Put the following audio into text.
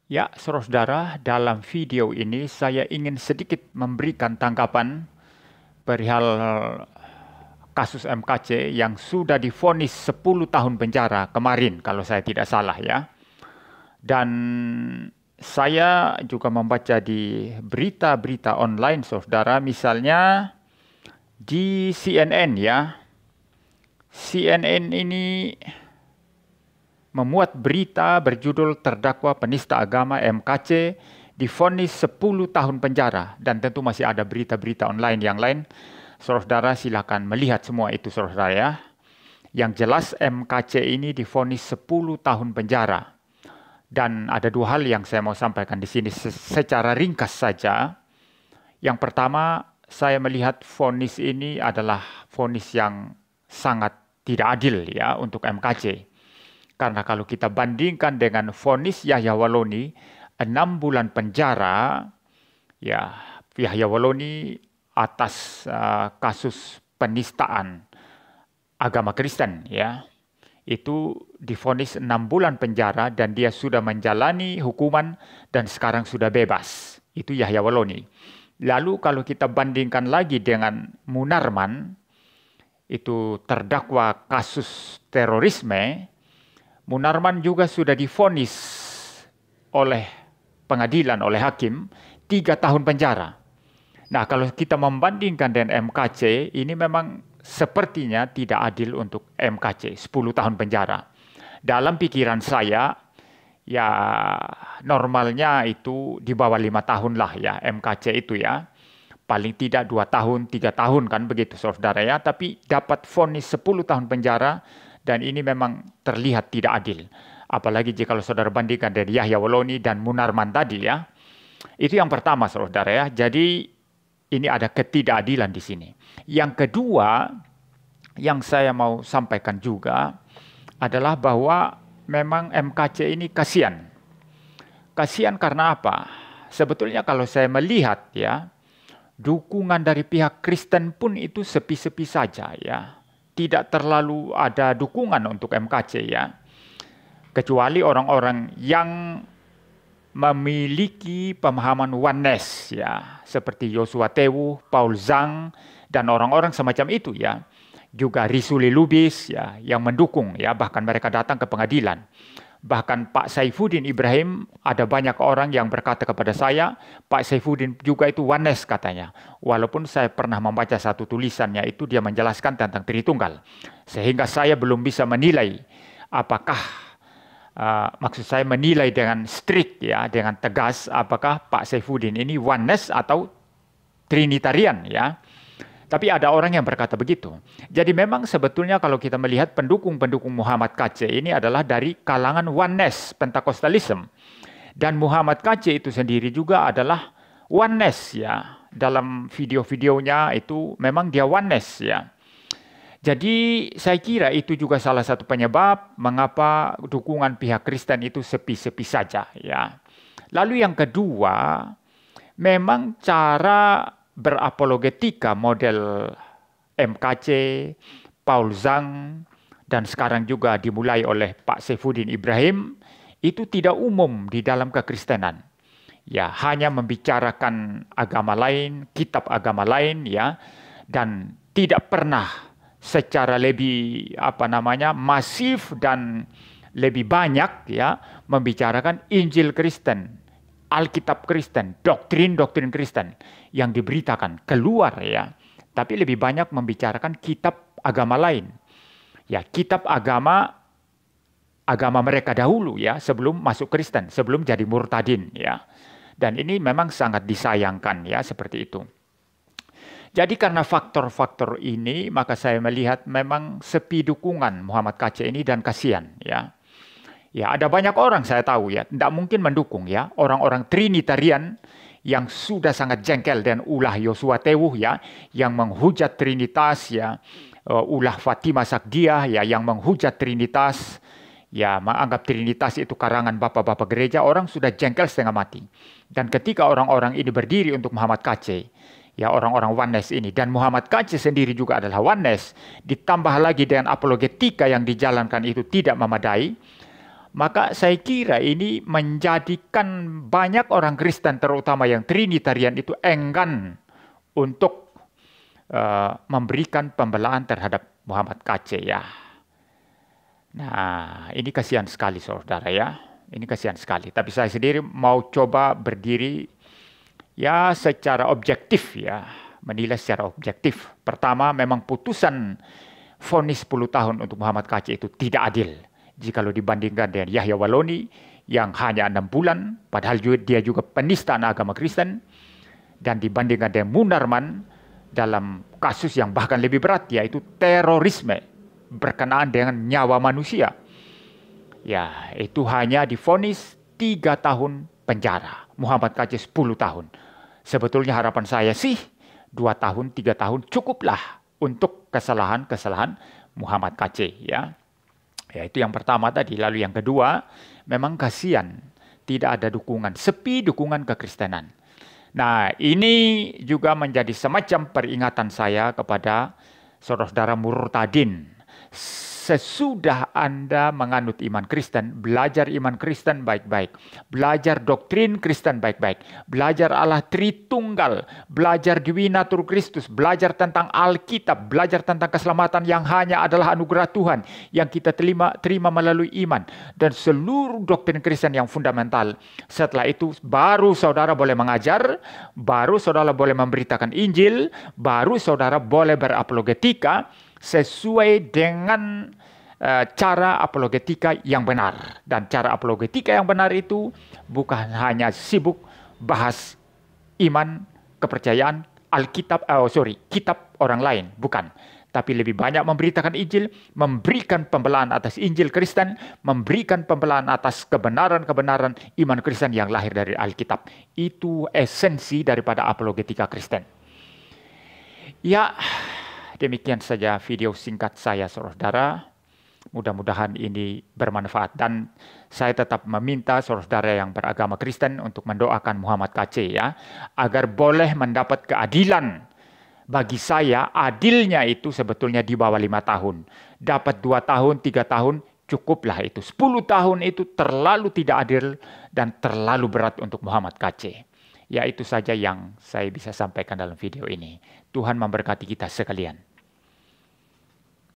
Ya, saudara-saudara, dalam video ini saya ingin sedikit memberikan tanggapan perihal kasus MKC yang sudah divonis 10 tahun penjara kemarin kalau saya tidak salah ya. Dan saya juga membaca di berita-berita online saudara, misalnya di CNN ya. CNN ini memuat berita berjudul terdakwa penista agama MKC divonis 10 tahun penjara, dan tentu masih ada berita-berita online yang lain. Saudara silakan melihat semua itu saudara ya. Yang jelas MKC ini divonis 10 tahun penjara. Dan ada dua hal yang saya mau sampaikan di sini secara ringkas saja. Yang pertama, saya melihat vonis ini adalah vonis yang sangat tidak adil ya untuk MKC. Karena kalau kita bandingkan dengan vonis Yahya Walloni 6 bulan penjara, ya Yahya Walloni atas kasus penistaan agama Kristen ya, itu divonis 6 bulan penjara dan dia sudah menjalani hukuman dan sekarang sudah bebas. Itu Yahya Walloni. Lalu kalau kita bandingkan lagi dengan Munarman, itu terdakwa kasus terorisme, Munarman juga sudah divonis oleh pengadilan, oleh hakim, 3 tahun penjara. Nah, kalau kita membandingkan dengan MKC, ini memang sepertinya tidak adil untuk MKC, 10 tahun penjara. Dalam pikiran saya, ya normalnya itu di bawah 5 tahun lah ya, MKC itu ya. Paling tidak 2 tahun, 3 tahun kan begitu saudara ya. Tapi dapat vonis 10 tahun penjara, dan ini memang terlihat tidak adil. Apalagi jika saudara bandingkan dari Yahya Walloni dan Munarman tadi ya. Itu yang pertama saudara ya. Jadi ini ada ketidakadilan di sini. Yang kedua yang saya mau sampaikan juga adalah bahwa memang MKC ini kasihan. Kasihan karena apa? Sebetulnya kalau saya melihat ya, dukungan dari pihak Kristen pun itu sepi-sepi saja ya. Tidak terlalu ada dukungan untuk MKC ya. Kecuali orang-orang yang memiliki pemahaman oneness ya, seperti Joshua Tewu, Paul Zhang, dan orang-orang semacam itu ya. Juga Risuli Lubis ya, yang mendukung ya, bahkan mereka datang ke pengadilan. Bahkan Pak Saifuddin Ibrahim, ada banyak orang yang berkata kepada saya, Pak Saifuddin juga itu oneness katanya. Walaupun saya pernah membaca satu tulisannya itu dia menjelaskan tentang Tritunggal. Sehingga saya belum bisa menilai apakah maksud saya menilai dengan strict ya, dengan tegas apakah Pak Saifuddin ini oneness atau Trinitarian ya. Tapi ada orang yang berkata begitu. Jadi memang sebetulnya kalau kita melihat pendukung-pendukung Muhammad KC ini adalah dari kalangan oneness, Pentakostalism. Dan Muhammad KC itu sendiri juga adalah oneness ya. Dalam video-videonya itu memang dia oneness ya. Jadi saya kira itu juga salah satu penyebab mengapa dukungan pihak Kristen itu sepi-sepi saja ya. Lalu yang kedua, memang cara berapologetika model MKC, Paul Zhang, dan sekarang juga dimulai oleh Pak Saifuddin Ibrahim, itu tidak umum di dalam kekristenan. Ya, hanya membicarakan agama lain, kitab agama lain ya, dan tidak pernah secara lebih masif dan lebih banyak ya membicarakan Injil Kristen, Alkitab Kristen, doktrin-doktrin Kristen yang diberitakan keluar ya. Tapi lebih banyak membicarakan kitab agama lain. Ya, kitab agama mereka dahulu ya, sebelum masuk Kristen, sebelum jadi murtadin ya. Dan ini memang sangat disayangkan ya, seperti itu. Jadi karena faktor-faktor ini, maka saya melihat memang sepi dukungan Muhammad KC ini dan kasihan ya. Ya, ada banyak orang saya tahu ya, tidak mungkin mendukung ya, orang-orang Trinitarian yang sudah sangat jengkel dan ulah Joshua Tewu ya, yang menghujat Trinitas ya, ulah Fatimah Sakdiah ya, yang menghujat Trinitas ya, menganggap Trinitas itu karangan bapak-bapak gereja, orang sudah jengkel setengah mati. Dan ketika orang-orang ini berdiri untuk Muhammad KC, ya orang-orang oneness ini, dan Muhammad KC sendiri juga adalah oneness, ditambah lagi dengan apologetika yang dijalankan itu tidak memadai, Maka saya kira ini menjadikan banyak orang Kristen, terutama yang Trinitarian itu enggan untuk memberikan pembelaan terhadap Muhammad KC ya. Nah, ini kasihan sekali saudara ya. Ini kasihan sekali. Tapi saya sendiri mau coba berdiri ya secara objektif ya. Menilai secara objektif. Pertama, memang putusan vonis 10 tahun untuk Muhammad KC itu tidak adil. Jikalau dibandingkan dengan Yahya Waloni yang hanya 6 bulan. Padahal dia juga penistaan agama Kristen. Dan dibandingkan dengan Munarman dalam kasus yang bahkan lebih berat, yaitu terorisme berkenaan dengan nyawa manusia. Ya, itu hanya divonis 3 tahun penjara. Muhammad KC 10 tahun. Sebetulnya harapan saya sih 2 tahun, 3 tahun cukuplah untuk kesalahan-kesalahan Muhammad KC ya. Ya, itu yang pertama tadi. Lalu yang kedua, memang kasihan tidak ada dukungan, sepi dukungan kekristenan. Nah, ini juga menjadi semacam peringatan saya kepada saudara-saudara murtadin. Sesudah Anda menganut iman Kristen, belajar iman Kristen baik-baik, belajar doktrin Kristen baik-baik, belajar Allah Tritunggal, belajar Divinatur Christus, belajar tentang Alkitab, belajar tentang keselamatan yang hanya adalah anugerah Tuhan yang kita terima melalui iman, dan seluruh doktrin Kristen yang fundamental. Setelah itu baru saudara boleh mengajar, baru saudara boleh memberitakan Injil, baru saudara boleh berapologetika sesuai dengan cara apologetika yang benar. Dan cara apologetika yang benar itu bukan hanya sibuk bahas iman, kepercayaan, kitab orang lain, bukan. Tapi lebih banyak memberitakan Injil, memberikan pembelaan atas Injil Kristen, memberikan pembelaan atas kebenaran-kebenaran iman Kristen yang lahir dari Alkitab. Itu esensi daripada apologetika Kristen. Ya, demikian saja video singkat saya, saudara. Mudah-mudahan ini bermanfaat. Dan saya tetap meminta saudara yang beragama Kristen untuk mendoakan Muhammad KC ya, agar boleh mendapat keadilan. Bagi saya, adilnya itu sebetulnya di bawah 5 tahun. Dapat 2 tahun, 3 tahun, cukuplah itu. 10 tahun itu terlalu tidak adil dan terlalu berat untuk Muhammad KC. Ya, itu saja yang saya bisa sampaikan dalam video ini. Tuhan memberkati kita sekalian.